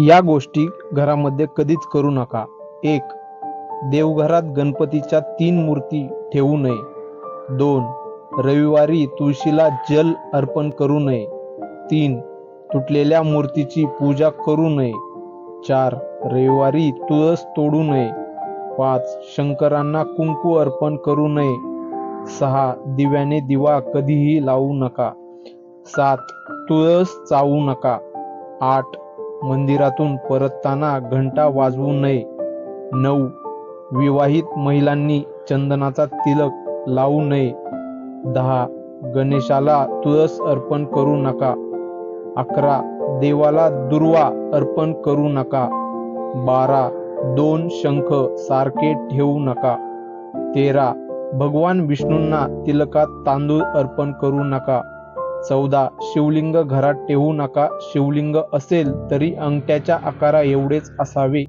या गोष्टी घरामध्ये कधीच करू नका. 1. देवघरात गणपतीच्या 3 मूर्ती ठेवू नये. 2. रविवारी तुळशीला जल अर्पण करू नये. 3. तुटलेल्या मूर्तीची पूजा करू नये. 4. रविवारी तुळस तोडू नये. 5. शंकरांना कुंकू अर्पण करू नये. 6. दिव्याने दिवा कधीही लावू नका. 7. तुळस चावू नका. 8. मंदिरातून परतताना घंटा वाजवू नये. 9. विवाहित महिलांनी चंदनाचा तिलक लावू नये. 10. गणेशाला तुळस अर्पण करू नका. 11. देवाला दुर्वा अर्पण करू नका. 12. 2 शंख सारखे ठेवू नका. 13. भगवान विष्णूंना तिलकात तांदूळ अर्पण करू नका. 14. शिवलिंग घरात ठेवू नका. शिवलिंग असेल तरी अंगठ्याच्या आकारा एवढेच असावे.